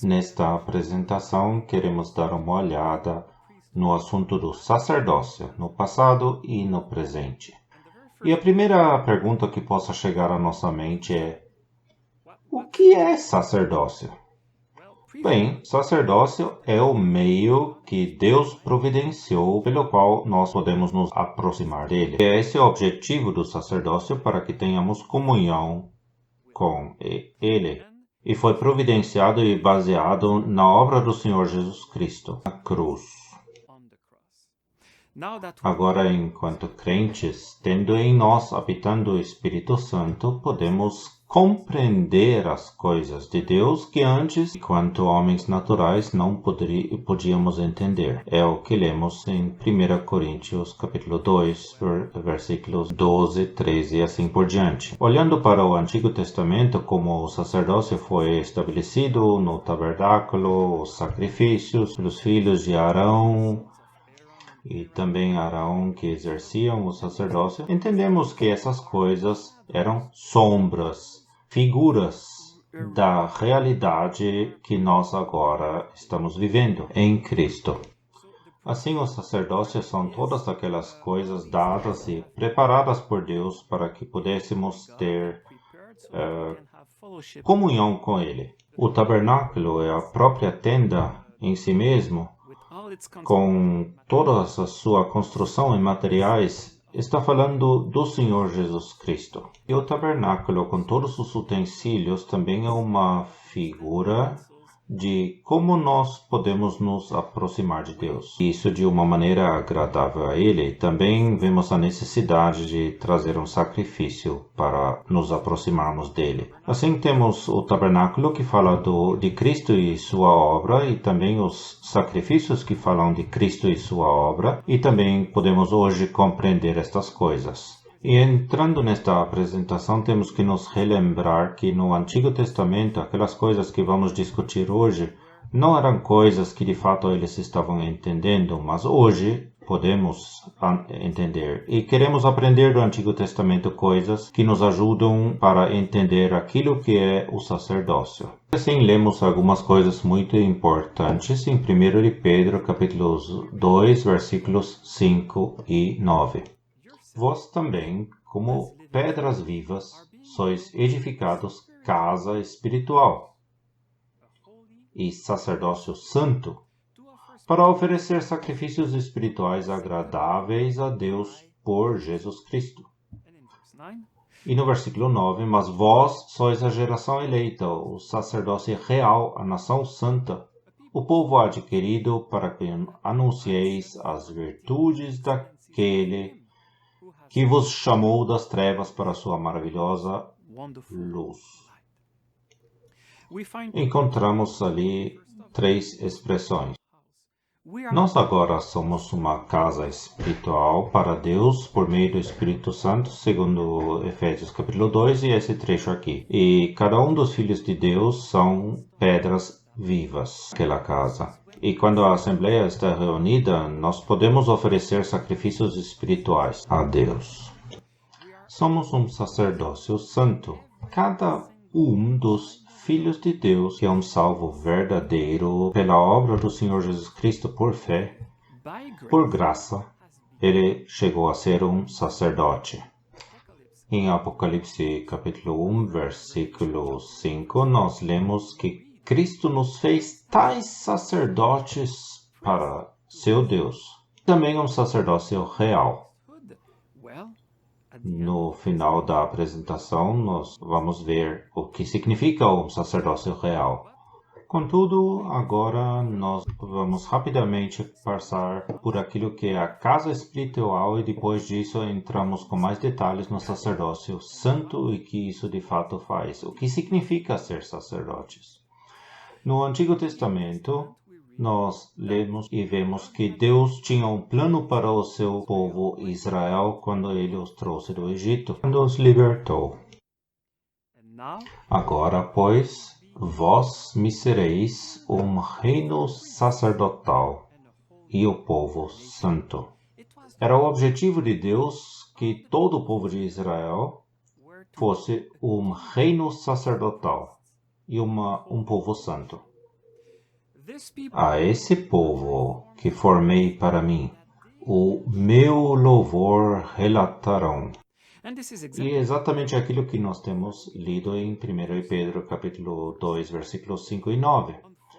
Nesta apresentação, queremos dar uma olhada no assunto do sacerdócio, no passado e no presente. E a primeira pergunta que possa chegar à nossa mente é: o que é sacerdócio? Bem, sacerdócio é o meio que Deus providenciou pelo qual nós podemos nos aproximar dele. Esse é o objetivo do sacerdócio, para que tenhamos comunhão com ele. E foi providenciado e baseado na obra do Senhor Jesus Cristo, na cruz. Agora, enquanto crentes, tendo em nós habitando o Espírito Santo, podemos compreender as coisas de Deus que antes, enquanto homens naturais, não podíamos entender. É o que lemos em 1 Coríntios capítulo 2, versículos 12, 13 e assim por diante. Olhando para o Antigo Testamento, como o sacerdócio foi estabelecido no tabernáculo, os sacrifícios dos filhos de Arão, e também Arão que exerciam o sacerdócio, entendemos que essas coisas eram sombras, figuras da realidade que nós agora estamos vivendo em Cristo. Assim, os sacerdócios são todas aquelas coisas dadas e preparadas por Deus para que pudéssemos ter comunhão com Ele. O tabernáculo é a própria tenda em si mesmo, com toda a sua construção em materiais, está falando do Senhor Jesus Cristo. E o tabernáculo, com todos os utensílios, também é uma figura de como nós podemos nos aproximar de Deus. Isso de uma maneira agradável a Ele. Também vemos a necessidade de trazer um sacrifício para nos aproximarmos dele. Assim temos o tabernáculo que fala de Cristo e sua obra, e também os sacrifícios que falam de Cristo e sua obra, e também podemos hoje compreender estas coisas. E entrando nesta apresentação, temos que nos relembrar que no Antigo Testamento, aquelas coisas que vamos discutir hoje, não eram coisas que de fato eles estavam entendendo, mas hoje podemos entender. E queremos aprender do Antigo Testamento coisas que nos ajudam para entender aquilo que é o sacerdócio. Assim, lemos algumas coisas muito importantes em 1 de Pedro, capítulo 2, versículos 5 e 9. Vós também, como pedras vivas, sois edificados casa espiritual e sacerdócio santo, para oferecer sacrifícios espirituais agradáveis a Deus por Jesus Cristo. E no versículo 9, mas vós sois a geração eleita, o sacerdócio real, a nação santa, o povo adquirido, para que anuncieis as virtudes daquele que vos chamou das trevas para a sua maravilhosa luz. Encontramos ali 3 expressões. Nós agora somos uma casa espiritual para Deus por meio do Espírito Santo, segundo Efésios capítulo 2 e esse trecho aqui. E cada um dos filhos de Deus são pedras vivas naquela casa. E quando a Assembleia está reunida, nós podemos oferecer sacrifícios espirituais a Deus. Somos um sacerdócio santo. Cada um dos filhos de Deus, que é um salvo verdadeiro pela obra do Senhor Jesus Cristo por fé, por graça, ele chegou a ser um sacerdote. Em Apocalipse capítulo 1, versículo 5, nós lemos que Cristo nos fez tais sacerdotes para seu Deus. Também um sacerdócio real. No final da apresentação, nós vamos ver o que significa um sacerdócio real. Contudo, agora nós vamos rapidamente passar por aquilo que é a casa espiritual e depois disso entramos com mais detalhes no sacerdócio santo e que isso de fato faz. O que significa ser sacerdotes? No Antigo Testamento, nós lemos e vemos que Deus tinha um plano para o seu povo Israel quando ele os trouxe do Egito, quando os libertou. Agora, pois, vós me sereis um reino sacerdotal e o povo santo. Era o objetivo de Deus que todo o povo de Israel fosse um reino sacerdotal e um povo santo. A esse povo que formei para mim, o meu louvor relatarão. E é exatamente aquilo que nós temos lido em 1 Pedro capítulo 2, versículos 5 e 9.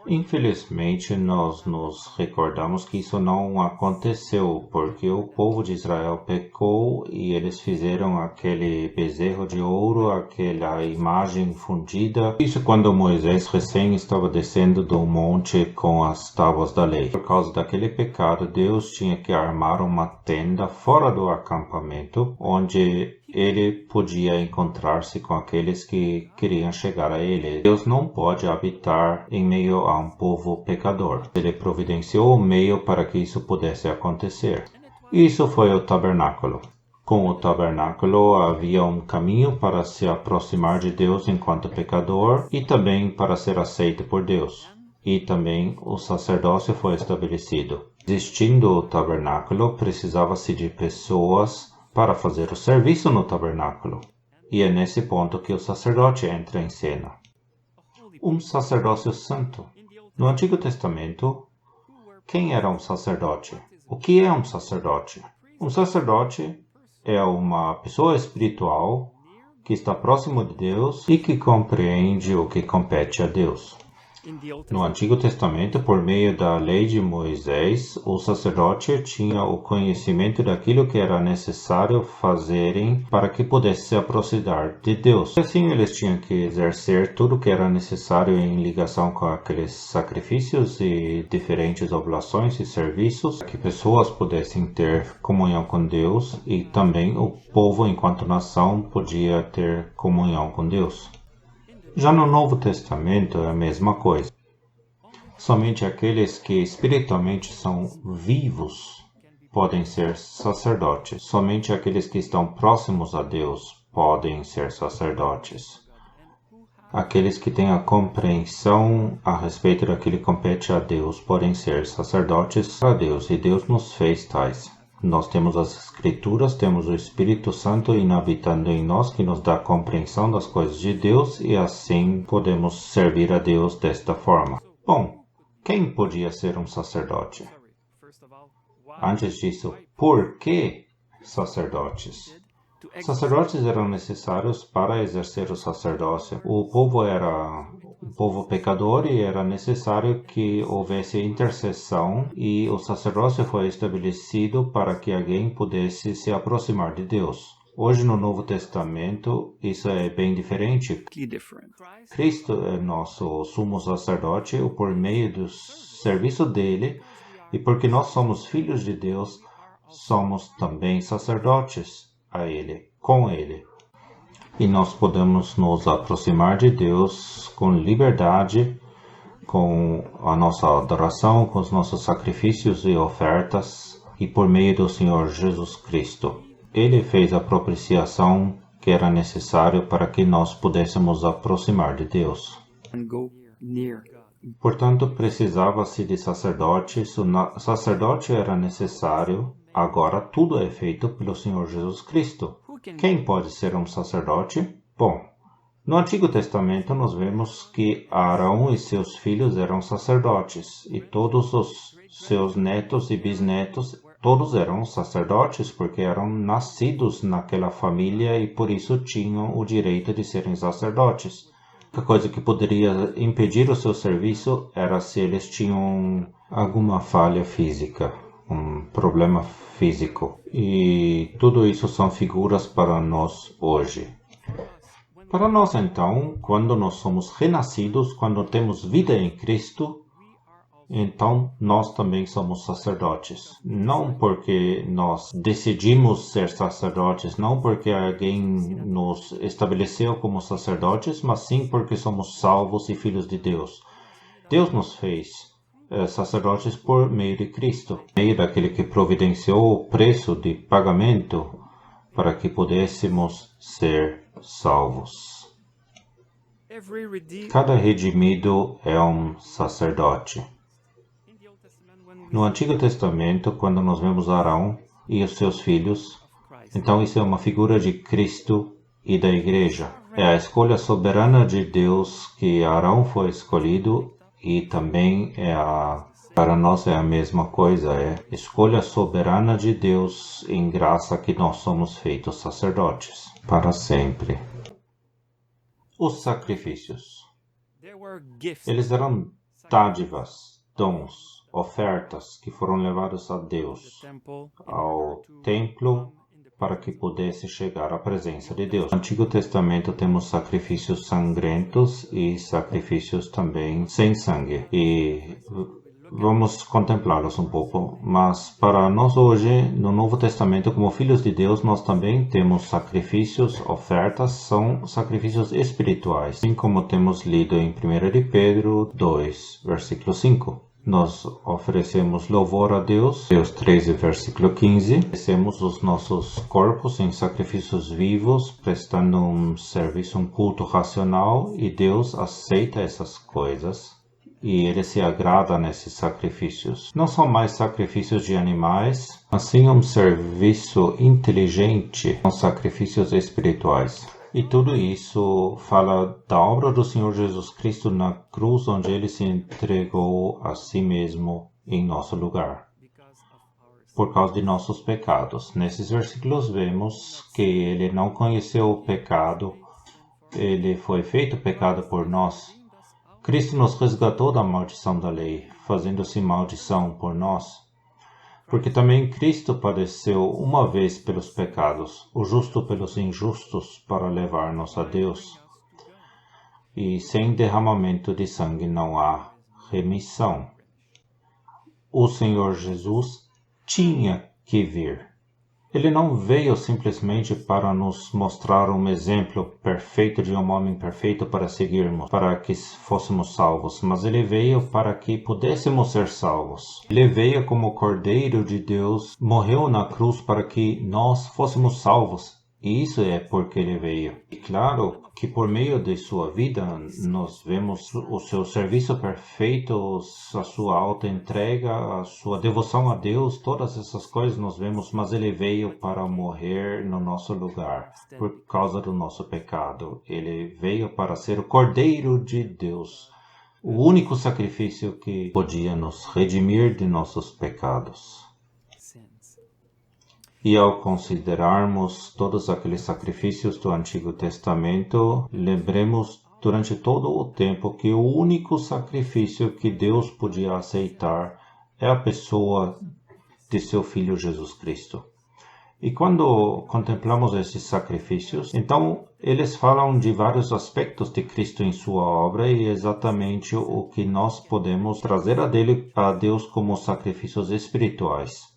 Infelizmente, nós nos recordamos que isso não aconteceu, porque o povo de Israel pecou e eles fizeram aquele bezerro de ouro, aquela imagem fundida. Isso quando Moisés recém estava descendo do monte com as tábuas da lei. Por causa daquele pecado, Deus tinha que armar uma tenda fora do acampamento, onde ele podia encontrar-se com aqueles que queriam chegar a ele. Deus não pode habitar em meio a um povo pecador. Ele providenciou o meio para que isso pudesse acontecer. Isso foi o tabernáculo. Com o tabernáculo havia um caminho para se aproximar de Deus enquanto pecador e também para ser aceito por Deus. E também o sacerdócio foi estabelecido. Existindo o tabernáculo, precisava-se de pessoas para fazer o serviço no tabernáculo. E é nesse ponto que o sacerdote entra em cena. Um sacerdócio santo. No Antigo Testamento, quem era um sacerdote? O que é um sacerdote? Um sacerdote é uma pessoa espiritual que está próximo de Deus e que compreende o que compete a Deus. No Antigo Testamento, por meio da lei de Moisés, o sacerdote tinha o conhecimento daquilo que era necessário fazerem para que pudesse se aproximar de Deus. Assim, eles tinham que exercer tudo o que era necessário em ligação com aqueles sacrifícios e diferentes oblações e serviços, para que pessoas pudessem ter comunhão com Deus e também o povo, enquanto nação, podia ter comunhão com Deus. Já no Novo Testamento é a mesma coisa. Somente aqueles que espiritualmente são vivos podem ser sacerdotes. Somente aqueles que estão próximos a Deus podem ser sacerdotes. Aqueles que têm a compreensão a respeito daquilo que compete a Deus podem ser sacerdotes para Deus, e Deus nos fez tais. Nós temos as Escrituras, temos o Espírito Santo inabitando em nós, que nos dá compreensão das coisas de Deus, e assim podemos servir a Deus desta forma. Bom, quem podia ser um sacerdote? Antes disso, por que sacerdotes? Sacerdotes eram necessários para exercer o sacerdócio. O povo era um povo pecador e era necessário que houvesse intercessão, e o sacerdócio foi estabelecido para que alguém pudesse se aproximar de Deus. Hoje no Novo Testamento isso é bem diferente. Cristo é nosso sumo sacerdote por meio do serviço dele, e porque nós somos filhos de Deus, somos também sacerdotes a Ele, com Ele. E nós podemos nos aproximar de Deus com liberdade, com a nossa adoração, com os nossos sacrifícios e ofertas, e por meio do Senhor Jesus Cristo. Ele fez a propiciação que era necessário para que nós pudéssemos aproximar de Deus. Portanto, precisava-se de sacerdotes. O sacerdote era necessário. Agora tudo é feito pelo Senhor Jesus Cristo. Quem pode ser um sacerdote? Bom, no Antigo Testamento nós vemos que Arão e seus filhos eram sacerdotes, e todos os seus netos e bisnetos, todos eram sacerdotes, porque eram nascidos naquela família e por isso tinham o direito de serem sacerdotes. A coisa que poderia impedir o seu serviço era se eles tinham alguma falha física, um problema físico. E tudo isso são figuras para nós hoje. Para nós, então, quando nós somos renascidos, quando temos vida em Cristo, então nós também somos sacerdotes. Não porque nós decidimos ser sacerdotes, não porque alguém nos estabeleceu como sacerdotes, mas sim porque somos salvos e filhos de Deus. Deus nos fez sacerdotes por meio de Cristo, por meio daquele que providenciou o preço de pagamento para que pudéssemos ser salvos. Cada redimido é um sacerdote. No Antigo Testamento, quando nós vemos Arão e os seus filhos, então isso é uma figura de Cristo e da Igreja. É a escolha soberana de Deus que Arão foi escolhido e também para nós é a mesma coisa, é escolha soberana de Deus em graça que nós somos feitos sacerdotes para sempre. Os sacrifícios. Eles eram dádivas, dons, ofertas que foram levados a Deus, ao templo, para que pudesse chegar à presença de Deus. No Antigo Testamento temos sacrifícios sangrentos e sacrifícios também sem sangue. E vamos contemplá-los um pouco. Mas para nós hoje, no Novo Testamento, como filhos de Deus, nós também temos sacrifícios, ofertas, são sacrifícios espirituais. Assim como temos lido em 1 de Pedro 2, versículo 5. Nós oferecemos louvor a Deus, Deus 13, versículo 15. Oferecemos os nossos corpos em sacrifícios vivos, prestando um serviço, um culto racional, e Deus aceita essas coisas. E Ele se agrada nesses sacrifícios. Não são mais sacrifícios de animais, mas sim um serviço inteligente, são sacrifícios espirituais. E tudo isso fala da obra do Senhor Jesus Cristo na cruz, onde Ele se entregou a si mesmo em nosso lugar, por causa de nossos pecados. Nesses versículos vemos que Ele não conheceu o pecado, Ele foi feito pecado por nós. Cristo nos resgatou da maldição da lei, fazendo-se maldição por nós. Porque também Cristo padeceu uma vez pelos pecados, o justo pelos injustos, para levar-nos a Deus. E sem derramamento de sangue não há remissão. O Senhor Jesus tinha que vir. Ele não veio simplesmente para nos mostrar um exemplo perfeito de um homem perfeito para seguirmos, para que fôssemos salvos, mas ele veio para que pudéssemos ser salvos. Ele veio como Cordeiro de Deus, morreu na cruz para que nós fôssemos salvos. E isso é porque ele veio. E claro que por meio de sua vida nós vemos o seu serviço perfeito, a sua alta entrega, a sua devoção a Deus, todas essas coisas nós vemos, mas ele veio para morrer no nosso lugar, por causa do nosso pecado. Ele veio para ser o Cordeiro de Deus, o único sacrifício que podia nos redimir de nossos pecados. E ao considerarmos todos aqueles sacrifícios do Antigo Testamento, lembremos durante todo o tempo que o único sacrifício que Deus podia aceitar é a pessoa de seu Filho Jesus Cristo. E quando contemplamos esses sacrifícios, então eles falam de vários aspectos de Cristo em sua obra e exatamente o que nós podemos trazer a Deus como sacrifícios espirituais.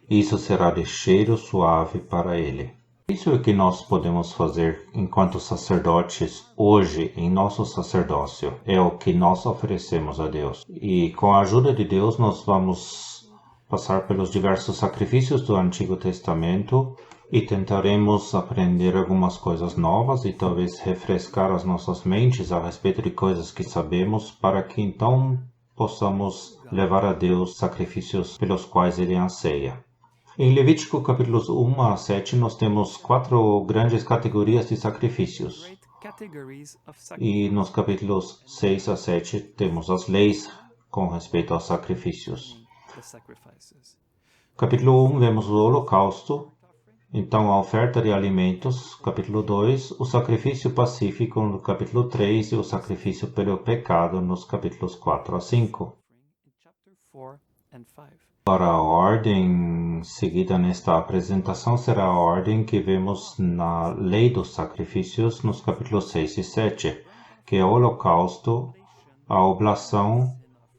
Isso será de cheiro suave para Ele. Isso é o que nós podemos fazer enquanto sacerdotes hoje em nosso sacerdócio. É o que nós oferecemos a Deus. E com a ajuda de Deus nós vamos passar pelos diversos sacrifícios do Antigo Testamento e tentaremos aprender algumas coisas novas e talvez refrescar as nossas mentes a respeito de coisas que sabemos para que então possamos levar a Deus sacrifícios pelos quais Ele anseia. Em Levítico capítulos 1 a 7 nós temos 4 grandes categorias de sacrifícios. E nos capítulos 6 a 7 temos as leis com respeito aos sacrifícios. Capítulo 1 vemos o holocausto, então a oferta de alimentos. Capítulo 2, o sacrifício pacífico no capítulo 3 e o sacrifício pelo pecado nos capítulos 4 a 5. Para a ordem seguida nesta apresentação será a ordem que vemos na lei dos sacrifícios nos capítulos 6 e 7, que é o holocausto, a oblação,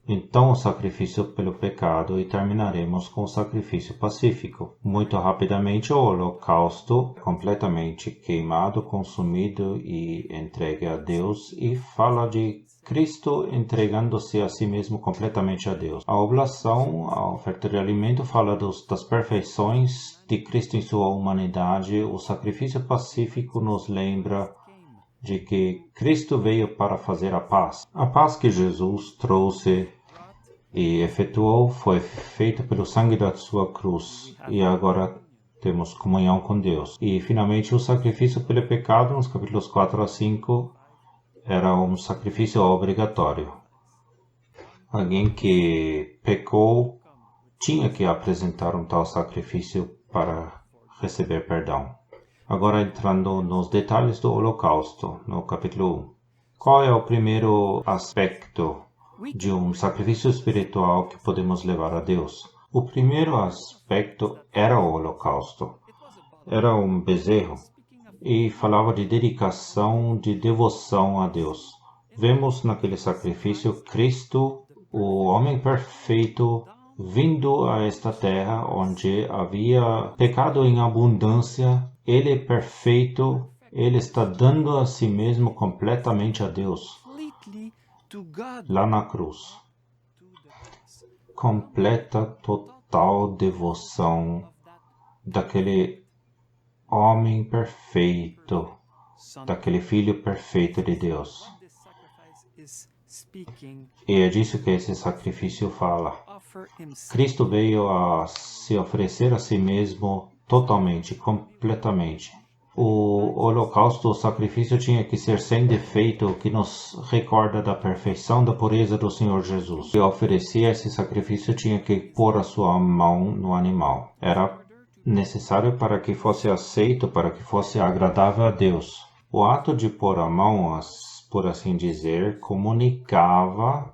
então o sacrifício pelo pecado e terminaremos com o sacrifício pacífico. Muito rapidamente, o holocausto é completamente queimado, consumido e entregue a Deus e fala de Cristo entregando-se a si mesmo completamente a Deus. A oblação, a oferta de alimento, fala das perfeições de Cristo em sua humanidade. O sacrifício pacífico nos lembra de que Cristo veio para fazer a paz. A paz que Jesus trouxe e efetuou foi feita pelo sangue da sua cruz. E agora temos comunhão com Deus. E finalmente o sacrifício pelo pecado, nos capítulos 4 a 5, era um sacrifício obrigatório. Alguém que pecou tinha que apresentar um tal sacrifício para receber perdão. Agora entrando nos detalhes do Holocausto, no capítulo 1. Qual é o primeiro aspecto de um sacrifício espiritual que podemos levar a Deus? O primeiro aspecto era o Holocausto. Era um bezerro e falava de dedicação, de devoção a Deus. Vemos naquele sacrifício Cristo, o homem perfeito, vindo a esta terra onde havia pecado em abundância. Ele é perfeito, ele está dando a si mesmo completamente a Deus, lá na cruz. Completa, total devoção daquele homem perfeito, daquele Filho perfeito de Deus. E é disso que esse sacrifício fala. Cristo veio a se oferecer a si mesmo totalmente, completamente. O holocausto, o sacrifício tinha que ser sem defeito, que nos recorda da perfeição, da pureza do Senhor Jesus. E oferecer esse sacrifício tinha que pôr a sua mão no animal. Era necessário para que fosse aceito, para que fosse agradável a Deus. O ato de pôr a mão, por assim dizer, comunicava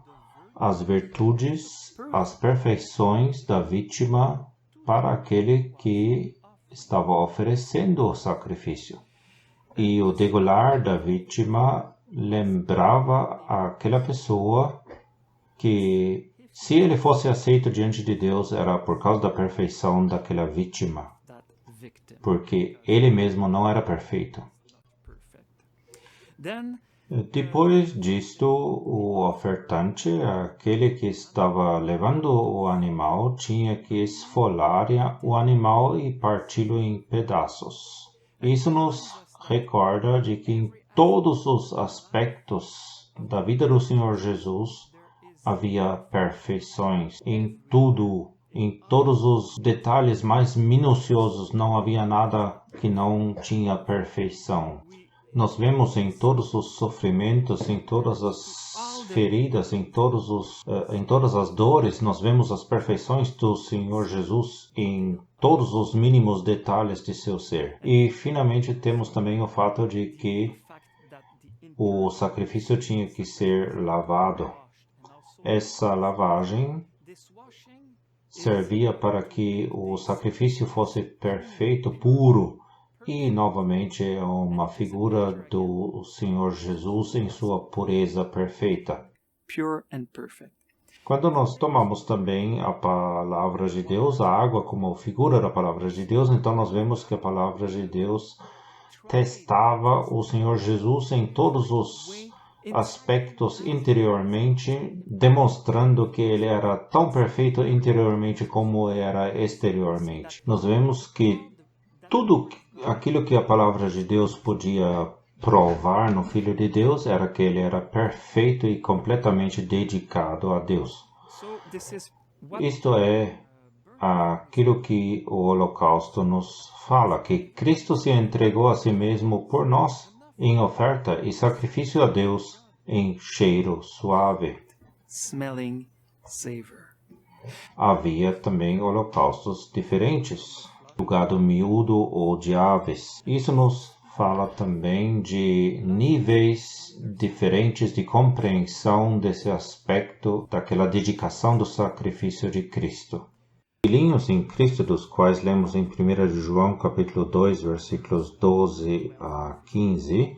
as virtudes, as perfeições da vítima para aquele que estava oferecendo o sacrifício. E o degolar da vítima lembrava aquela pessoa que, se ele fosse aceito diante de Deus, era por causa da perfeição daquela vítima, porque ele mesmo não era perfeito. Depois disto, o ofertante, aquele que estava levando o animal, tinha que esfolar o animal e parti-lo em pedaços. Isso nos recorda de que em todos os aspectos da vida do Senhor Jesus havia perfeições. Em tudo, em todos os detalhes mais minuciosos, não havia nada que não tinha perfeição. Nós vemos em todos os sofrimentos, em todas as feridas, em todas as dores, nós vemos as perfeições do Senhor Jesus em todos os mínimos detalhes de seu ser. E, finalmente, temos também o fato de que o sacrifício tinha que ser lavado. Essa lavagem servia para que o sacrifício fosse perfeito, puro. E, novamente, é uma figura do Senhor Jesus em sua pureza perfeita. Pure and perfect. Quando nós tomamos também a palavra de Deus, a água como figura da palavra de Deus, então nós vemos que a palavra de Deus testava o Senhor Jesus em todos os aspectos interiormente, demonstrando que ele era tão perfeito interiormente como era exteriormente. Nós vemos que tudo aquilo que a palavra de Deus podia provar no Filho de Deus era que ele era perfeito e completamente dedicado a Deus. Isto é aquilo que o Holocausto nos fala, que Cristo se entregou a si mesmo por nós em oferta e sacrifício a Deus em cheiro suave. Smelling savor. Havia também holocaustos diferentes, do gado miúdo ou de aves. Isso nos fala também de níveis diferentes de compreensão desse aspecto daquela dedicação do sacrifício de Cristo. Filhinhos em Cristo, dos quais lemos em 1 João capítulo 2, versículos 12 a 15,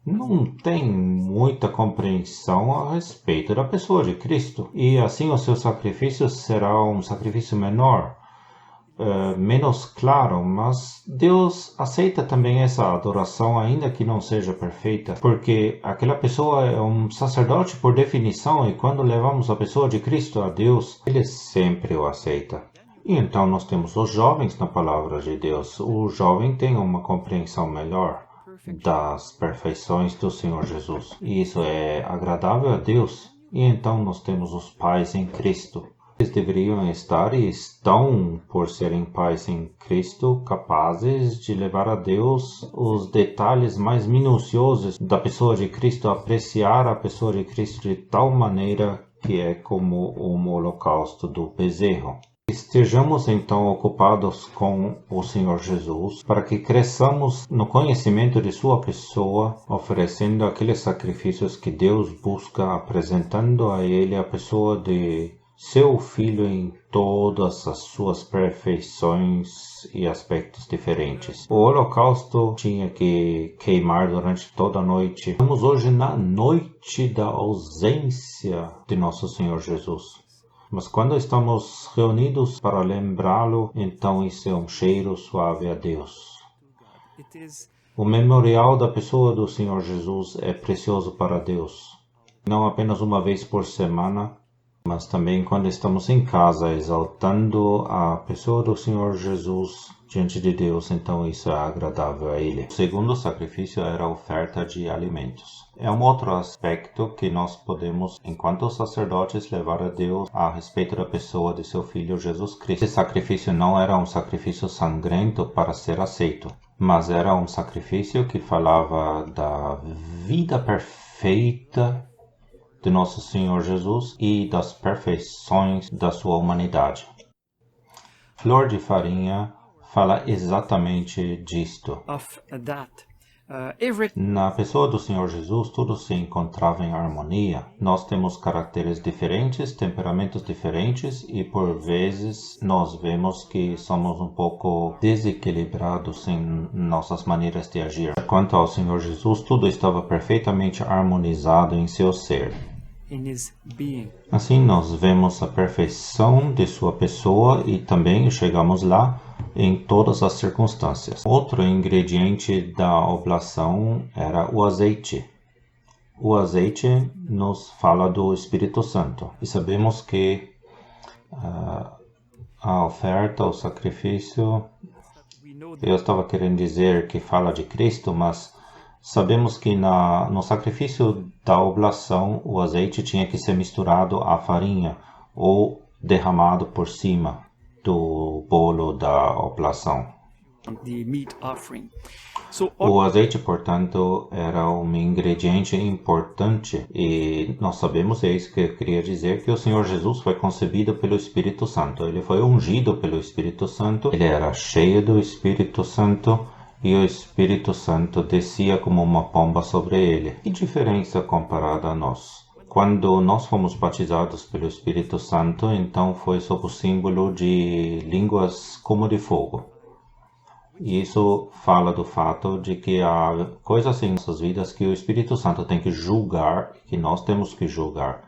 não tem muita compreensão a respeito da pessoa de Cristo. E assim o seu sacrifício será um sacrifício menor, menos claro, mas Deus aceita também essa adoração, ainda que não seja perfeita, porque aquela pessoa é um sacerdote por definição, e quando levamos a pessoa de Cristo a Deus, ele sempre o aceita. E então nós temos os jovens na palavra de Deus. O jovem tem uma compreensão melhor das perfeições do Senhor Jesus, e isso é agradável a Deus. E então nós temos os pais em Cristo. Eles deveriam estar e estão, por serem pais em Cristo, capazes de levar a Deus os detalhes mais minuciosos da pessoa de Cristo, apreciar a pessoa de Cristo de tal maneira que é como o holocausto do bezerro. Estejamos então ocupados com o Senhor Jesus para que cresçamos no conhecimento de sua pessoa, oferecendo aqueles sacrifícios que Deus busca, apresentando a Ele a pessoa de seu Filho em todas as suas perfeições e aspectos diferentes. O holocausto tinha que queimar durante toda a noite. Estamos hoje na noite da ausência de nosso Senhor Jesus. Mas quando estamos reunidos para lembrá-lo, então isso é um cheiro suave a Deus. O memorial da pessoa do Senhor Jesus é precioso para Deus. Não apenas uma vez por semana, mas também quando estamos em casa exaltando a pessoa do Senhor Jesus diante de Deus, então isso é agradável a Ele. O segundo sacrifício era a oferta de alimentos. É um outro aspecto que nós podemos, enquanto sacerdotes, levar a Deus a respeito da pessoa de seu Filho Jesus Cristo. Esse sacrifício não era um sacrifício sangrento para ser aceito, mas era um sacrifício que falava da vida perfeita de nosso Senhor Jesus e das perfeições da sua humanidade. Flor de Farinha fala exatamente disto. Na pessoa do Senhor Jesus, tudo se encontrava em harmonia. Nós temos caracteres diferentes, temperamentos diferentes e, por vezes, nós vemos que somos um pouco desequilibrados em nossas maneiras de agir. Quanto ao Senhor Jesus, tudo estava perfeitamente harmonizado em seu ser. Assim, nós vemos a perfeição de sua pessoa e também chegamos lá em todas as circunstâncias. Outro ingrediente da oblação era o azeite. O azeite nos fala do Espírito Santo. E sabemos que a oferta, o sacrifício, eu estava querendo dizer que fala de Cristo, mas sabemos que no sacrifício da oblação o azeite tinha que ser misturado à farinha ou derramado por cima do bolo da oblação. O azeite, portanto, era um ingrediente importante e nós sabemos, é isso que eu queria dizer, que o Senhor Jesus foi concebido pelo Espírito Santo. Ele foi ungido pelo Espírito Santo, ele era cheio do Espírito Santo e o Espírito Santo descia como uma pomba sobre ele. Que diferença comparada a nós? Quando nós fomos batizados pelo Espírito Santo, então foi sob o símbolo de línguas como de fogo. E isso fala do fato de que há coisas em nossas vidas que o Espírito Santo tem que julgar, que nós temos que julgar,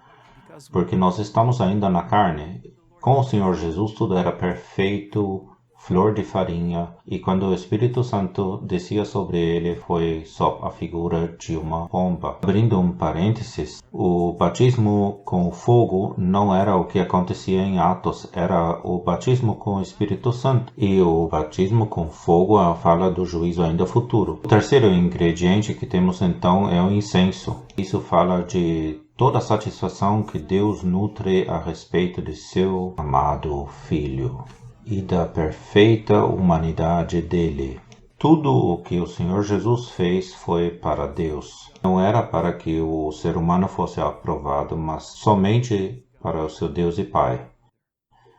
porque nós estamos ainda na carne. Com o Senhor Jesus tudo era perfeito, flor de farinha, e quando o Espírito Santo descia sobre ele foi só a figura de uma pomba. Abrindo um parênteses, o batismo com fogo não era o que acontecia em Atos, era o batismo com o Espírito Santo, e o batismo com fogo fala do juízo ainda futuro. O terceiro ingrediente que temos então é o incenso. Isso fala de toda a satisfação que Deus nutre a respeito de seu amado Filho e da perfeita humanidade dele. Tudo o que o Senhor Jesus fez foi para Deus. Não era para que o ser humano fosse aprovado, mas somente para o seu Deus e Pai.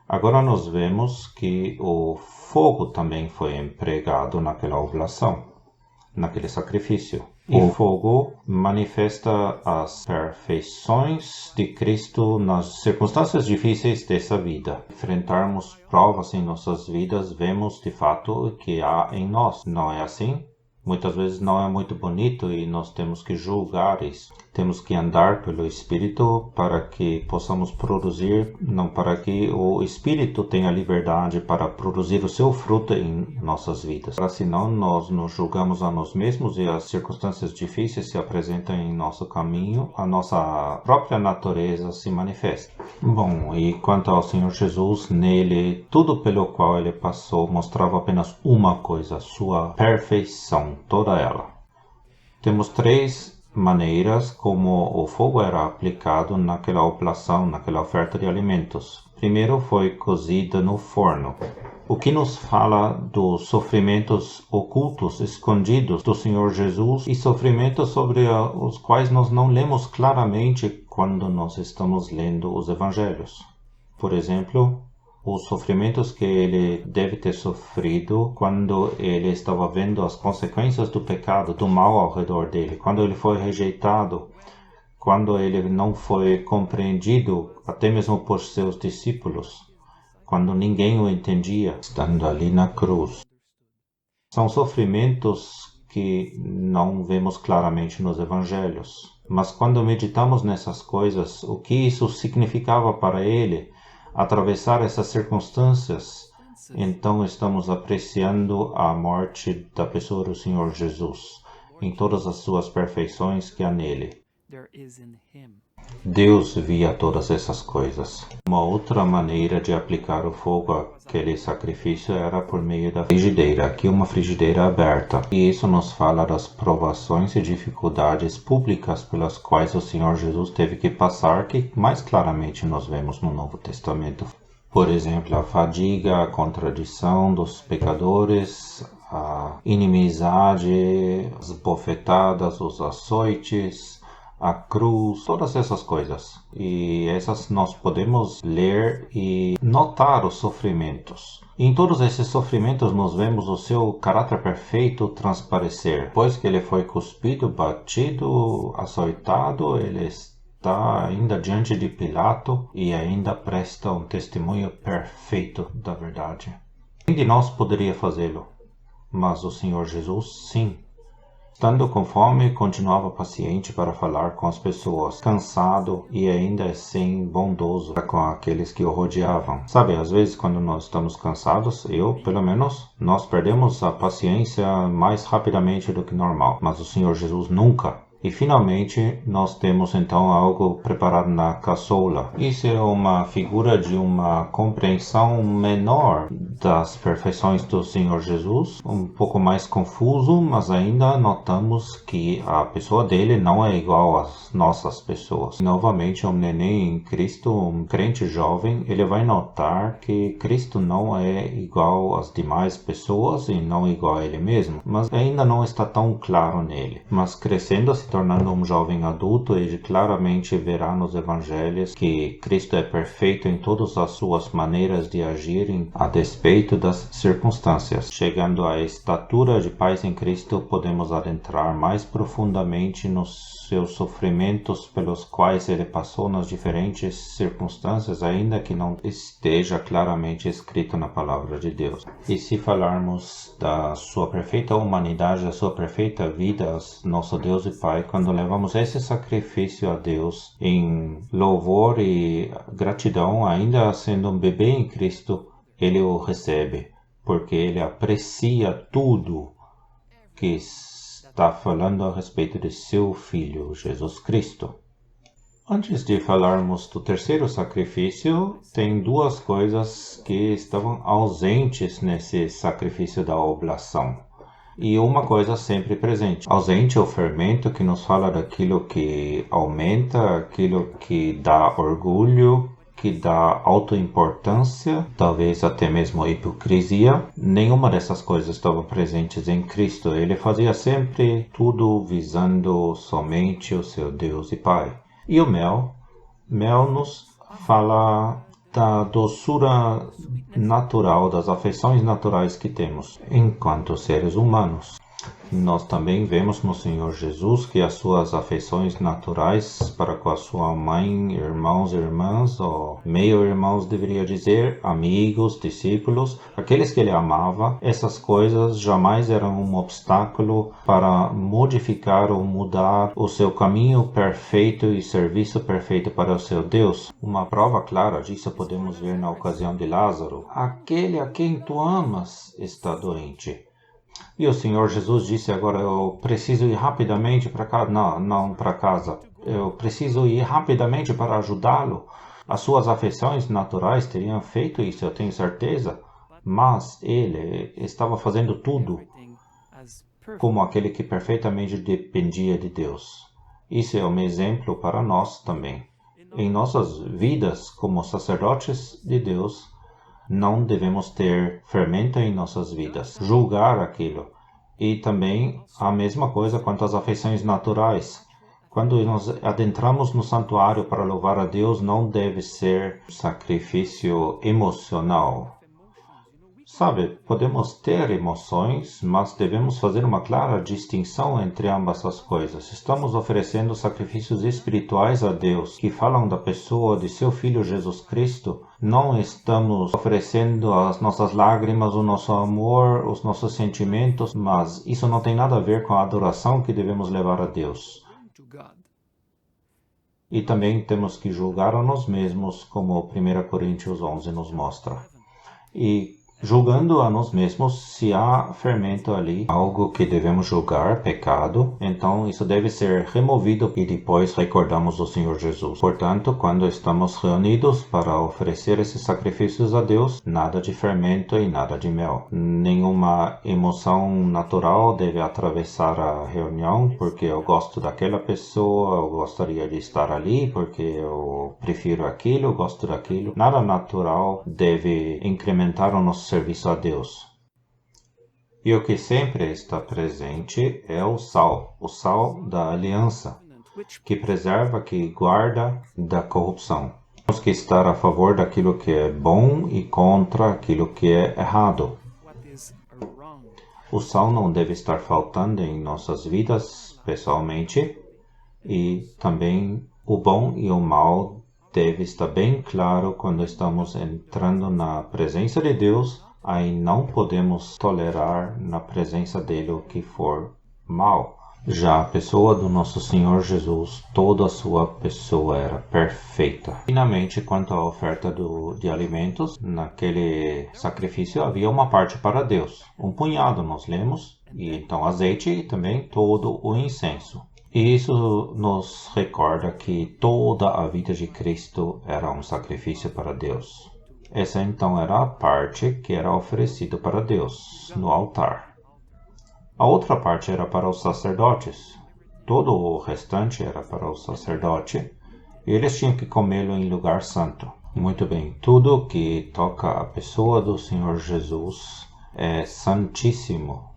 Agora nós vemos que o fogo também foi empregado naquela oblação, naquele sacrifício. E o fogo manifesta as perfeições de Cristo nas circunstâncias difíceis dessa vida. Enfrentarmos provas em nossas vidas, vemos de fato o que há em nós. Não é assim? Muitas vezes não é muito bonito e nós temos que julgar isso. Temos que andar pelo Espírito para que possamos produzir, não para que o Espírito tenha liberdade para produzir o seu fruto em nossas vidas. Para senão nós nos julgamos a nós mesmos e as circunstâncias difíceis se apresentam em nosso caminho, a nossa própria natureza se manifesta. Bom, e quanto ao Senhor Jesus, nele, tudo pelo qual ele passou mostrava apenas uma coisa, sua perfeição, toda ela. Temos três maneiras como o fogo era aplicado naquela oblação, naquela oferta de alimentos. Primeiro foi cozida no forno, o que nos fala dos sofrimentos ocultos, escondidos do Senhor Jesus e sofrimentos sobre os quais nós não lemos claramente quando nós estamos lendo os evangelhos. Por exemplo, os sofrimentos que ele deve ter sofrido quando ele estava vendo as consequências do pecado, do mal ao redor dele, quando ele foi rejeitado, quando ele não foi compreendido até mesmo por seus discípulos, quando ninguém o entendia, estando ali na cruz. São sofrimentos que não vemos claramente nos evangelhos, mas quando meditamos nessas coisas, o que isso significava para ele, atravessar essas circunstâncias, então estamos apreciando a morte da pessoa do Senhor Jesus, em todas as suas perfeições que há nele. Deus via todas essas coisas. Uma outra maneira de aplicar o fogo àquele sacrifício era por meio da frigideira, aqui uma frigideira aberta. E isso nos fala das provações e dificuldades públicas pelas quais o Senhor Jesus teve que passar, que mais claramente nós vemos no Novo Testamento. Por exemplo, a fadiga, a contradição dos pecadores, a inimizade, as bofetadas, os açoites, a cruz, todas essas coisas. E essas nós podemos ler e notar os sofrimentos. Em todos esses sofrimentos nós vemos o seu caráter perfeito transparecer. Depois que ele foi cuspido, batido, açoitado, ele está ainda diante de Pilato e ainda presta um testemunho perfeito da verdade. Quem de nós poderia fazê-lo? Mas o Senhor Jesus, sim. Estando com fome, continuava paciente para falar com as pessoas, cansado e ainda assim bondoso com aqueles que o rodeavam. Sabe, às vezes quando nós estamos cansados, pelo menos, nós perdemos a paciência mais rapidamente do que normal. Mas o Senhor Jesus nunca. E finalmente nós temos então algo preparado na caçoula. Isso é uma figura de uma compreensão menor das perfeições do Senhor Jesus, um pouco mais confuso, mas ainda notamos que a pessoa dele não é igual às nossas pessoas. Novamente, um neném em Cristo, um crente jovem, ele vai notar que Cristo não é igual às demais pessoas e não igual a ele mesmo, mas ainda não está tão claro nele. Mas crescendo, se tornando um jovem adulto, ele claramente verá nos evangelhos que Cristo é perfeito em todas as suas maneiras de agir a despeito das circunstâncias. Chegando à estatura de paz em Cristo, podemos adentrar mais profundamente nos seus sofrimentos pelos quais ele passou nas diferentes circunstâncias, ainda que não esteja claramente escrito na palavra de Deus. E se falarmos da sua perfeita humanidade, da sua perfeita vida, nosso Deus e Pai, quando levamos esse sacrifício a Deus em louvor e gratidão, ainda sendo um bebê em Cristo, ele o recebe, porque ele aprecia tudo que está falando a respeito de seu Filho, Jesus Cristo. Antes de falarmos do terceiro sacrifício, tem duas coisas que estavam ausentes nesse sacrifício da oblação. E uma coisa sempre presente. Ausente é o fermento, que nos fala daquilo que aumenta, aquilo que dá orgulho, que dá autoimportância, talvez até mesmo hipocrisia. Nenhuma dessas coisas estavam presentes em Cristo. Ele fazia sempre tudo visando somente o seu Deus e Pai. E o mel nos fala da doçura natural, das afeições naturais que temos enquanto seres humanos. Nós também vemos no Senhor Jesus que as suas afeições naturais para com a sua mãe, irmãos e irmãs, ou meio-irmãos deveria dizer, amigos, discípulos, aqueles que ele amava, essas coisas jamais eram um obstáculo para modificar ou mudar o seu caminho perfeito e serviço perfeito para o seu Deus. Uma prova clara disso podemos ver na ocasião de Lázaro. Aquele a quem tu amas está doente. E o Senhor Jesus disse agora, eu preciso ir rapidamente para casa. Não para casa. Eu preciso ir rapidamente para ajudá-lo. As suas afeições naturais teriam feito isso, eu tenho certeza. Mas ele estava fazendo tudo como aquele que perfeitamente dependia de Deus. Isso é um exemplo para nós também. Em nossas vidas como sacerdotes de Deus, não devemos ter fermento em nossas vidas, julgar aquilo. E também a mesma coisa quanto às afeições naturais. Quando nos adentramos no santuário para louvar a Deus, não deve ser sacrifício emocional. Sabe, podemos ter emoções, mas devemos fazer uma clara distinção entre ambas as coisas. Estamos oferecendo sacrifícios espirituais a Deus, que falam da pessoa de seu Filho Jesus Cristo. Não estamos oferecendo as nossas lágrimas, o nosso amor, os nossos sentimentos, mas isso não tem nada a ver com a adoração que devemos levar a Deus. E também temos que julgar a nós mesmos, como 1 Coríntios 11 nos mostra. E julgando a nós mesmos, se há fermento ali, algo que devemos julgar, pecado, então isso deve ser removido e depois recordamos o Senhor Jesus. Portanto, quando estamos reunidos para oferecer esses sacrifícios a Deus, nada de fermento e nada de mel. Nenhuma emoção natural deve atravessar a reunião, porque eu gosto daquela pessoa, eu gostaria de estar ali, porque eu prefiro aquilo, eu gosto daquilo. Nada natural deve incrementar o nosso serviço a Deus. E o que sempre está presente é o sal da aliança, que preserva, que guarda da corrupção. Temos que estar a favor daquilo que é bom e contra aquilo que é errado. O sal não deve estar faltando em nossas vidas pessoalmente, e também o bom e o mal deve estar bem claro quando estamos entrando na presença de Deus. Aí não podemos tolerar na presença dele o que for mal. Já a pessoa do nosso Senhor Jesus, toda a sua pessoa era perfeita. Finalmente, quanto à oferta de alimentos, naquele sacrifício havia uma parte para Deus. Um punhado nós lemos, e então azeite e também todo o incenso. E isso nos recorda que toda a vida de Cristo era um sacrifício para Deus. Essa então era a parte que era oferecida para Deus no altar. A outra parte era para os sacerdotes. Todo o restante era para o sacerdote. E eles tinham que comê-lo em lugar santo. Muito bem, tudo que toca a pessoa do Senhor Jesus é santíssimo.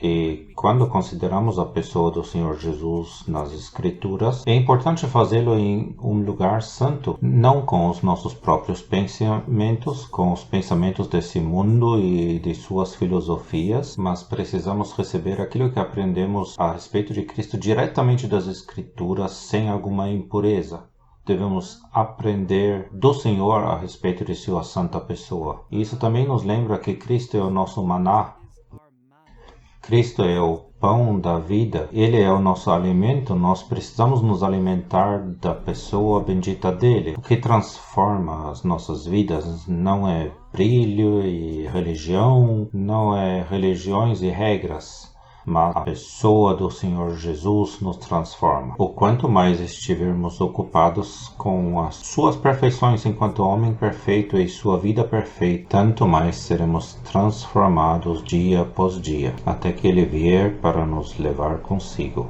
E quando consideramos a pessoa do Senhor Jesus nas Escrituras, é importante fazê-lo em um lugar santo, não com os nossos próprios pensamentos, com os pensamentos desse mundo e de suas filosofias, mas precisamos receber aquilo que aprendemos a respeito de Cristo diretamente das Escrituras, sem alguma impureza. Devemos aprender do Senhor a respeito de sua santa pessoa. E isso também nos lembra que Cristo é o nosso maná. Cristo é o pão da vida, Ele é o nosso alimento, nós precisamos nos alimentar da pessoa bendita dele. O que transforma as nossas vidas não é brilho e religião, não é religiões e regras, mas a pessoa do Senhor Jesus nos transforma. O quanto mais estivermos ocupados com as suas perfeições enquanto homem perfeito e sua vida perfeita, tanto mais seremos transformados dia após dia, até que Ele vier para nos levar consigo.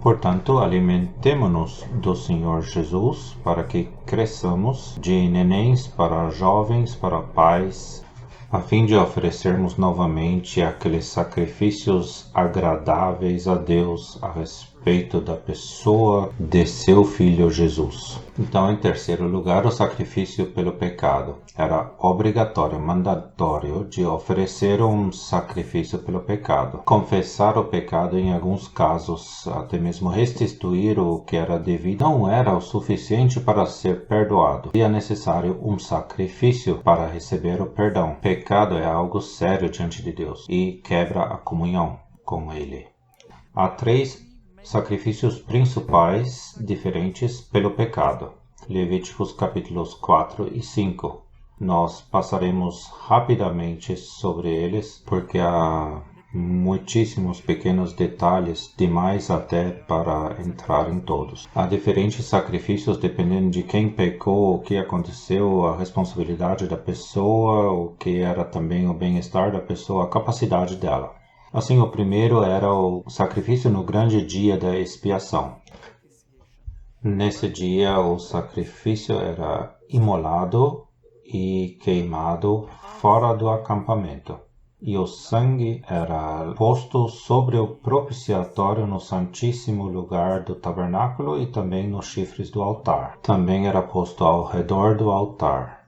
Portanto, alimentemo-nos do Senhor Jesus para que cresçamos de nenéns para jovens, para pais, a fim de oferecermos novamente aqueles sacrifícios agradáveis a Deus a respeito da pessoa de seu Filho Jesus. Então, em terceiro lugar, o sacrifício pelo pecado. Era obrigatório, mandatório de oferecer um sacrifício pelo pecado. Confessar o pecado em alguns casos, até mesmo restituir o que era devido, não era o suficiente para ser perdoado. Seria necessário um sacrifício para receber o perdão. Pecado é algo sério diante de Deus e quebra a comunhão com Ele. Há 3 sacrifícios principais diferentes pelo pecado. Levíticos capítulos 4 e 5. Nós passaremos rapidamente sobre eles, porque há muitíssimos pequenos detalhes, demais até para entrar em todos. Há diferentes sacrifícios dependendo de quem pecou, o que aconteceu, a responsabilidade da pessoa, o que era também o bem-estar da pessoa, a capacidade dela. Assim, o primeiro era o sacrifício no grande dia da expiação. Nesse dia, o sacrifício era imolado e queimado fora do acampamento. e o sangue era posto sobre o propiciatório no santíssimo lugar do tabernáculo e também nos chifres do altar. Também era posto ao redor do altar.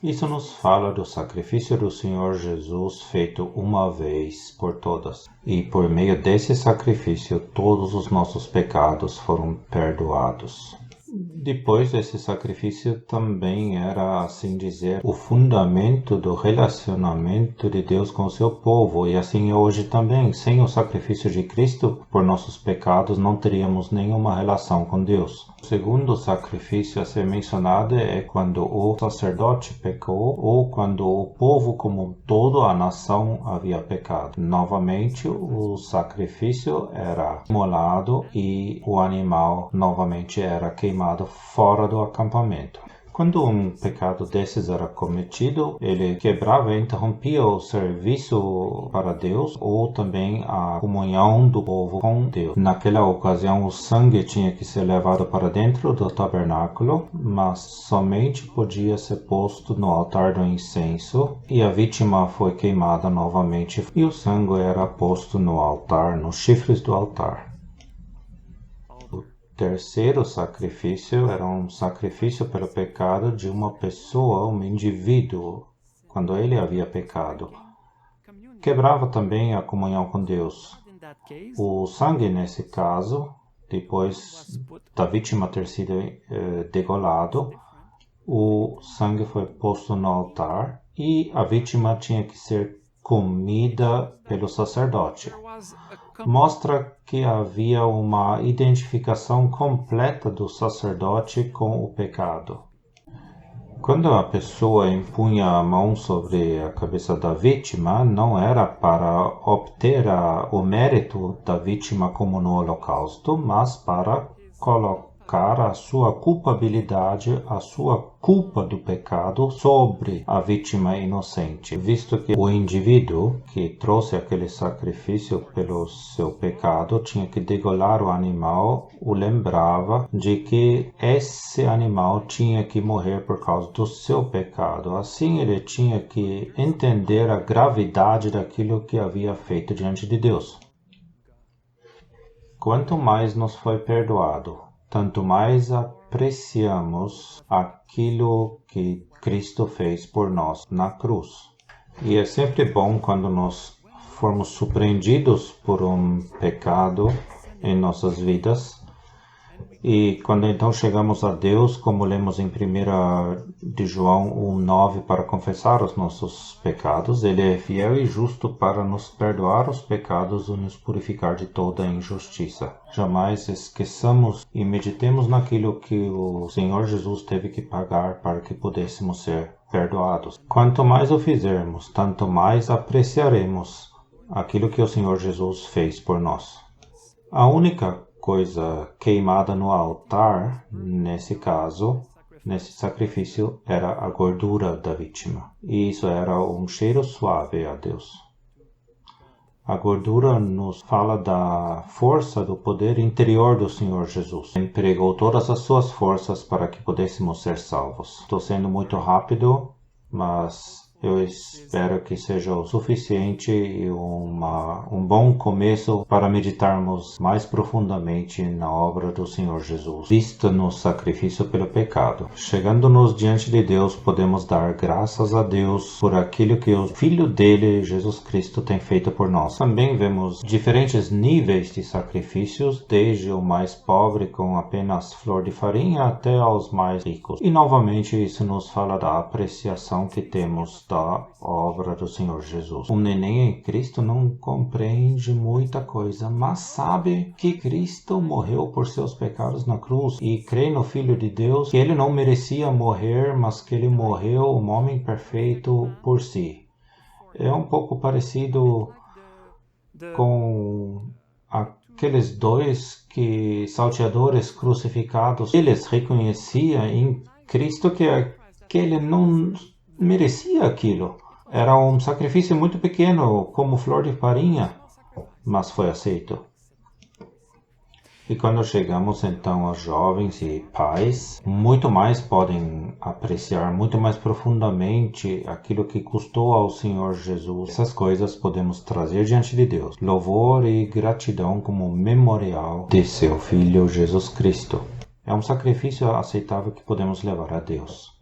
Isso nos fala do sacrifício do Senhor Jesus feito uma vez por todas. E por meio desse sacrifício, todos os nossos pecados foram perdoados. Depois, esse sacrifício também era, assim dizer, o fundamento do relacionamento de Deus com o seu povo. E assim hoje também, sem o sacrifício de Cristo por nossos pecados, não teríamos nenhuma relação com Deus. O segundo sacrifício a ser mencionado é quando o sacerdote pecou ou quando o povo como um todo, a nação, havia pecado. Novamente, o sacrifício era imolado e o animal novamente era queimado fora do acampamento. Quando um pecado desses era cometido, ele quebrava e interrompia o serviço para Deus ou também a comunhão do povo com Deus. Naquela ocasião, o sangue tinha que ser levado para dentro do tabernáculo, mas somente podia ser posto no altar do incenso, e a vítima foi queimada novamente, e o sangue era posto no altar, nos chifres do altar. Terceiro sacrifício era um sacrifício pelo pecado de uma pessoa, um indivíduo, quando ele havia pecado. Quebrava também a comunhão com Deus. O sangue, nesse caso, depois da vítima ter sido degolado, o sangue foi posto no altar e a vítima tinha que ser comida pelo sacerdote. Mostra que havia uma identificação completa do sacerdote com o pecado. Quando a pessoa impunha a mão sobre a cabeça da vítima, não era para obter o mérito da vítima como no holocausto, mas para colocar a sua culpabilidade, a sua culpa do pecado sobre a vítima inocente, visto que o indivíduo que trouxe aquele sacrifício pelo seu pecado tinha que degolar o animal, o lembrava de que esse animal tinha que morrer por causa do seu pecado. Assim ele tinha que entender a gravidade daquilo que havia feito diante de Deus. Quanto mais nos foi perdoado, tanto mais apreciamos aquilo que Cristo fez por nós na cruz. E é sempre bom quando nós formos surpreendidos por um pecado em nossas vidas. E quando então chegamos a Deus, como lemos em 1 de João 1,9, para confessar os nossos pecados, Ele é fiel e justo para nos perdoar os pecados e nos purificar de toda injustiça. Jamais esqueçamos e meditemos naquilo que o Senhor Jesus teve que pagar para que pudéssemos ser perdoados. Quanto mais o fizermos, tanto mais apreciaremos aquilo que o Senhor Jesus fez por nós. A única coisa queimada no altar, nesse caso, nesse sacrifício, era a gordura da vítima. E isso era um cheiro suave a Deus. A gordura nos fala da força, do poder interior do Senhor Jesus. Ele empregou todas as suas forças para que pudéssemos ser salvos. Estou sendo muito rápido, mas eu espero que seja o suficiente e um bom começo para meditarmos mais profundamente na obra do Senhor Jesus, vista no sacrifício pelo pecado. Chegando-nos diante de Deus, podemos dar graças a Deus por aquilo que o Filho dele, Jesus Cristo, tem feito por nós. Também vemos diferentes níveis de sacrifícios, desde o mais pobre com apenas flor de farinha até aos mais ricos. E novamente isso nos fala da apreciação que temos da obra do Senhor Jesus. Um neném em Cristo não compreende muita coisa, mas sabe que Cristo morreu por seus pecados na cruz e crê no Filho de Deus, que ele não merecia morrer, mas que ele morreu, um homem perfeito, por si. É um pouco parecido com aqueles dois salteadores crucificados. Eles reconheciam em Cristo que ele não merecia aquilo. Era um sacrifício muito pequeno, como flor de farinha, mas foi aceito. E quando chegamos então aos jovens e pais, muito mais podem apreciar muito mais profundamente aquilo que custou ao Senhor Jesus. Essas coisas podemos trazer diante de Deus. Louvor e gratidão como memorial de seu Filho Jesus Cristo. É um sacrifício aceitável que podemos levar a Deus.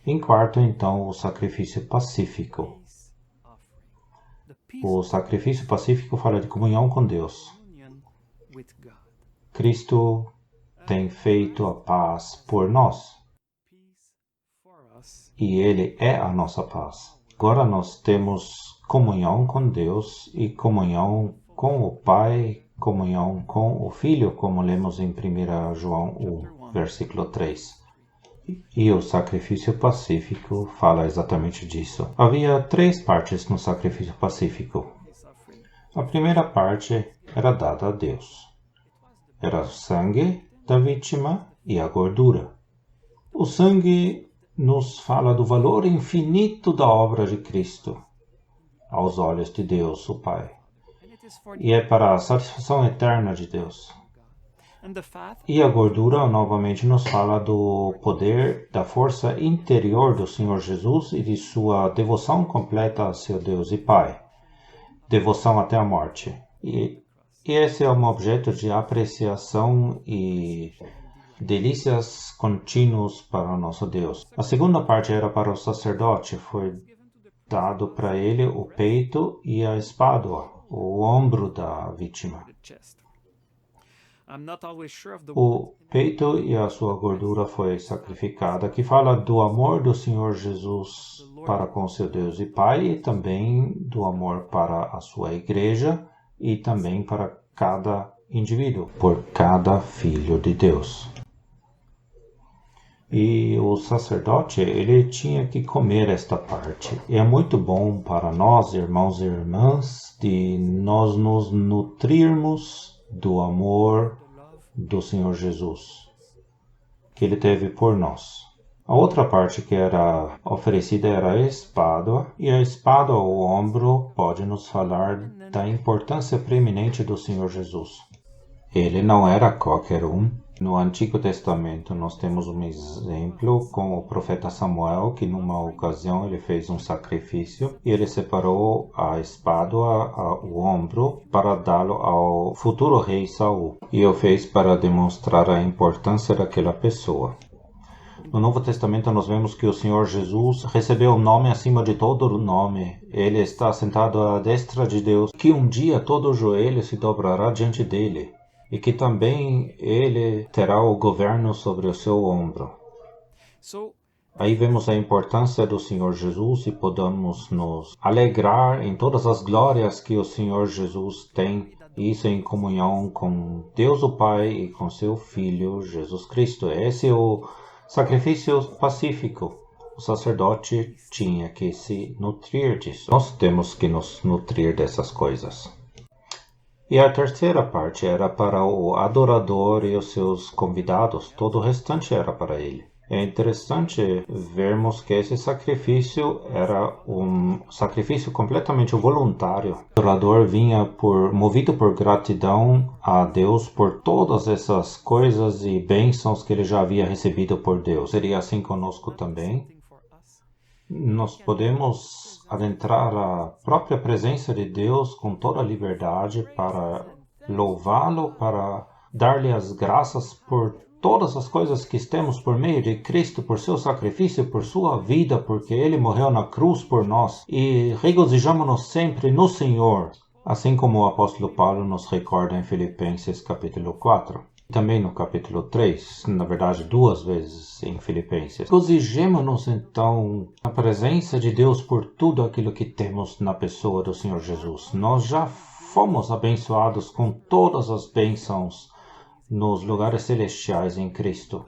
Em quarto, então, o sacrifício pacífico. O sacrifício pacífico fala de comunhão com Deus. Cristo tem feito a paz por nós. E Ele é a nossa paz. Agora nós temos comunhão com Deus e comunhão com o Pai, comunhão com o Filho, como lemos em 1 João 1, versículo 3. E o sacrifício pacífico fala exatamente disso. Havia 3 partes no sacrifício pacífico. A primeira parte era dada a Deus. Era o sangue da vítima e a gordura. O sangue nos fala do valor infinito da obra de Cristo aos olhos de Deus, o Pai. E é para a satisfação eterna de Deus. E a gordura novamente nos fala do poder, da força interior do Senhor Jesus e de sua devoção completa a seu Deus e Pai. Devoção até a morte. E esse é um objeto de apreciação e delícias contínuos para o nosso Deus. A segunda parte era para o sacerdote. Foi dado para ele o peito e a espádua, o ombro da vítima. O peito e a sua gordura foi sacrificada, que fala do amor do Senhor Jesus para com seu Deus e Pai, e também do amor para a sua igreja, e também para cada indivíduo, por cada filho de Deus. E o sacerdote, ele tinha que comer esta parte. E é muito bom para nós, irmãos e irmãs, de nós nos nutrirmos do amor do Senhor Jesus, que Ele teve por nós. A outra parte que era oferecida era a espada, e a espada ou ombro pode nos falar da importância preeminente do Senhor Jesus. Ele não era qualquer um. No Antigo Testamento nós temos um exemplo com o profeta Samuel, que numa ocasião ele fez um sacrifício e ele separou a espada, o ombro, para dá-lo ao futuro rei Saul. E o fez para demonstrar a importância daquela pessoa. No Novo Testamento nós vemos que o Senhor Jesus recebeu um nome acima de todo nome. Ele está sentado à destra de Deus, que um dia todo joelho se dobrará diante dele. E que também ele terá o governo sobre o seu ombro. Aí vemos a importância do Senhor Jesus e podemos nos alegrar em todas as glórias que o Senhor Jesus tem, isso em comunhão com Deus o Pai e com seu Filho Jesus Cristo. Esse é o sacrifício pacífico. O sacerdote tinha que se nutrir disso. Nós temos que nos nutrir dessas coisas. E a terceira parte era para o adorador e os seus convidados, todo o restante era para ele. É interessante vermos que esse sacrifício era um sacrifício completamente voluntário. O adorador vinha movido por gratidão a Deus por todas essas coisas e bênçãos que ele já havia recebido por Deus. Seria assim conosco também. Nós podemos adentrar a própria presença de Deus com toda a liberdade para louvá-lo, para dar-lhe as graças por todas as coisas que temos por meio de Cristo, por seu sacrifício, por sua vida, porque Ele morreu na cruz por nós. E regozijamo-nos sempre no Senhor, assim como o apóstolo Paulo nos recorda em Filipenses capítulo 4. Também no capítulo 3, na verdade 2 vezes em Filipenses. Regozijemo-nos então na presença de Deus por tudo aquilo que temos na pessoa do Senhor Jesus. Nós já fomos abençoados com todas as bênçãos nos lugares celestiais em Cristo.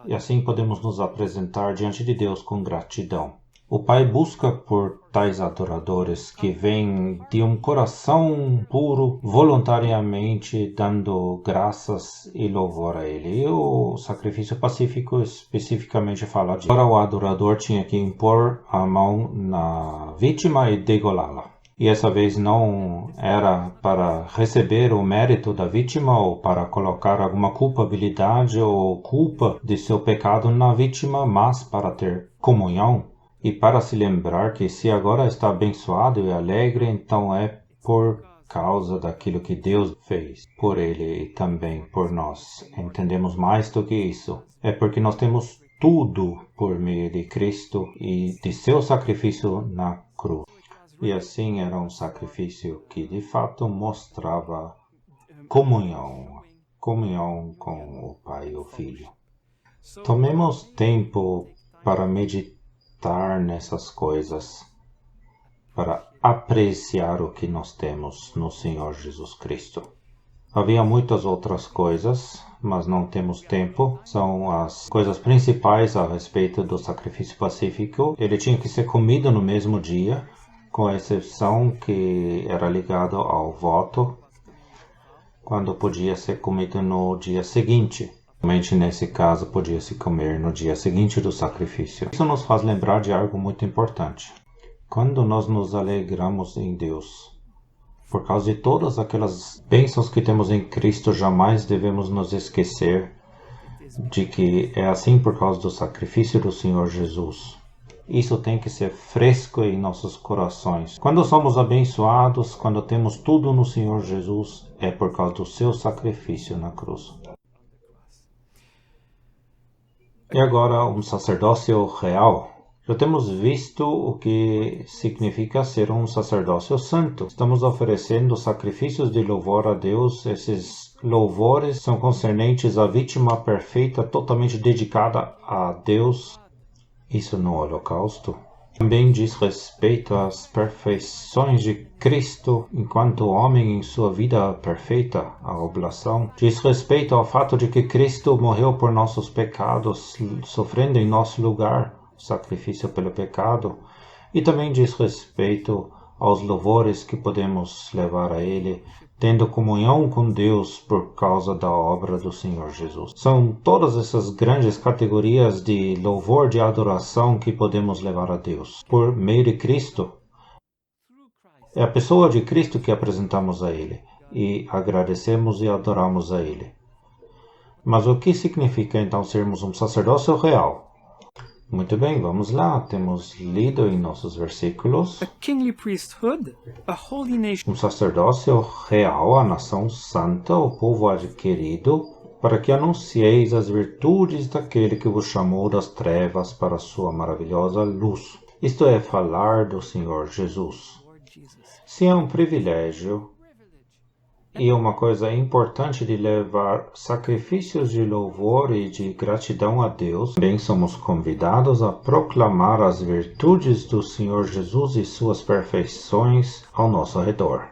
E assim podemos nos apresentar diante de Deus com gratidão. O Pai busca por tais adoradores que vêm de um coração puro, voluntariamente dando graças e louvor a Ele. E o sacrifício pacífico especificamente fala disso. Agora o adorador tinha que impor a mão na vítima e degolá-la. E essa vez não era para receber o mérito da vítima ou para colocar alguma culpabilidade ou culpa de seu pecado na vítima, mas para ter comunhão e para se lembrar que se agora está abençoado e alegre, então é por causa daquilo que Deus fez por ele e também por nós. Entendemos mais do que isso. É porque nós temos tudo por meio de Cristo e de seu sacrifício na cruz. E assim era um sacrifício que de fato mostrava comunhão com o Pai e o Filho. Tomemos tempo para meditar nessas coisas, para apreciar o que nós temos no Senhor Jesus Cristo. Havia muitas outras coisas, mas não temos tempo. São as coisas principais a respeito do sacrifício pacífico. Ele tinha que ser comido no mesmo dia, com a exceção que era ligado ao voto, quando podia ser comido no dia seguinte. Somente nesse caso podia se comer no dia seguinte do sacrifício. Isso nos faz lembrar de algo muito importante. Quando nós nos alegramos em Deus, por causa de todas aquelas bênçãos que temos em Cristo, jamais devemos nos esquecer de que é assim por causa do sacrifício do Senhor Jesus. Isso tem que ser fresco em nossos corações. Quando somos abençoados, quando temos tudo no Senhor Jesus, é por causa do seu sacrifício na cruz. E agora, um sacerdócio real. Já temos visto o que significa ser um sacerdócio santo. Estamos oferecendo sacrifícios de louvor a Deus. Esses louvores são concernentes à vítima perfeita, totalmente dedicada a Deus. Isso no holocausto. Também diz respeito às perfeições de Cristo enquanto homem em sua vida perfeita, a oblação. Diz respeito ao fato de que Cristo morreu por nossos pecados, sofrendo em nosso lugar o sacrifício pelo pecado. E também diz respeito aos louvores que podemos levar a Ele, tendo comunhão com Deus por causa da obra do Senhor Jesus. São todas essas grandes categorias de louvor, de adoração que podemos levar a Deus. Por meio de Cristo, é a pessoa de Cristo que apresentamos a Ele e agradecemos e adoramos a Ele. Mas o que significa então sermos um sacerdócio real? Muito bem, vamos lá. Temos lido em nossos versículos. A kingly priesthood, a holy nation. Um sacerdócio real, a nação santa, o povo adquirido, para que anuncieis as virtudes daquele que vos chamou das trevas para a sua maravilhosa luz. Isto é falar do Senhor Jesus. Se é um privilégio e uma coisa importante de levar sacrifícios de louvor e de gratidão a Deus, também somos convidados a proclamar as virtudes do Senhor Jesus e suas perfeições ao nosso redor.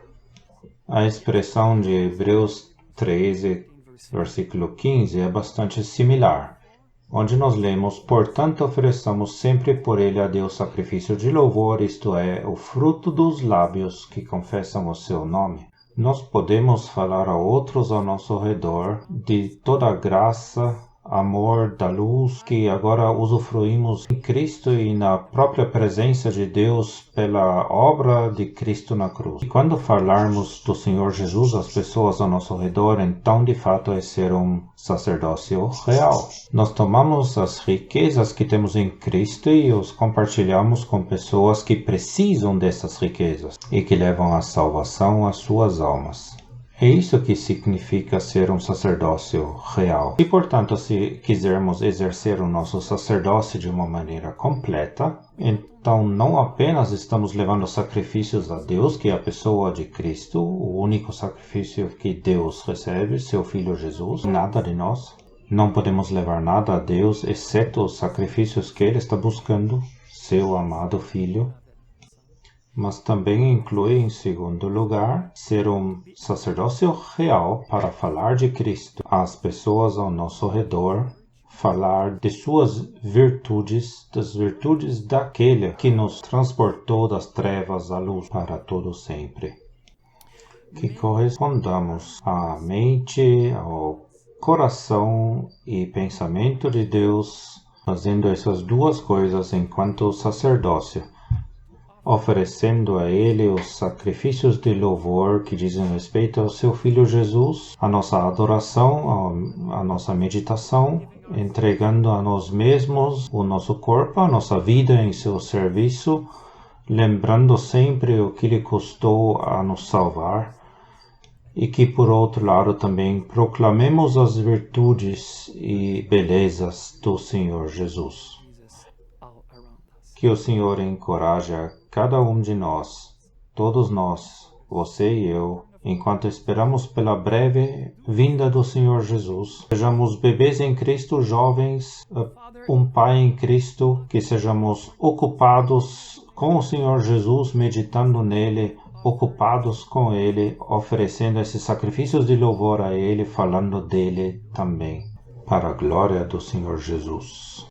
A expressão de Hebreus 13, versículo 15, é bastante similar, onde nós lemos: portanto ofereçamos sempre por ele a Deus sacrifício de louvor, isto é, o fruto dos lábios que confessam o seu nome. Nós podemos falar a outros ao nosso redor de toda a graça, amor, da luz que agora usufruímos em Cristo e na própria presença de Deus pela obra de Cristo na cruz. E quando falarmos do Senhor Jesus às pessoas ao nosso redor, então de fato é ser um sacerdócio real. Nós tomamos as riquezas que temos em Cristo e os compartilhamos com pessoas que precisam dessas riquezas e que levam a salvação às suas almas. É isso que significa ser um sacerdócio real. E, portanto, se quisermos exercer o nosso sacerdócio de uma maneira completa, então não apenas estamos levando sacrifícios a Deus, que é a pessoa de Cristo, o único sacrifício que Deus recebe, seu Filho Jesus, nada de nós. Não podemos levar nada a Deus, exceto os sacrifícios que Ele está buscando, seu amado Filho. Mas também inclui, em segundo lugar, ser um sacerdócio real para falar de Cristo às pessoas ao nosso redor, falar de suas virtudes, das virtudes daquele que nos transportou das trevas à luz para todo sempre. Que correspondamos à mente, ao coração e pensamento de Deus, fazendo essas duas coisas enquanto sacerdócio. oferecendo a Ele os sacrifícios de louvor que dizem respeito ao seu Filho Jesus, a nossa adoração, a nossa meditação, entregando a nós mesmos o nosso corpo, a nossa vida em seu serviço, lembrando sempre o que lhe custou a nos salvar, e que, por outro lado, também proclamemos as virtudes e belezas do Senhor Jesus. Que o Senhor encoraje a cada um de nós, todos nós, você e eu, enquanto esperamos pela breve vinda do Senhor Jesus. Sejamos bebês em Cristo, jovens, um Pai em Cristo, que sejamos ocupados com o Senhor Jesus, meditando nele, ocupados com Ele, oferecendo esses sacrifícios de louvor a Ele, falando dele também, para a glória do Senhor Jesus.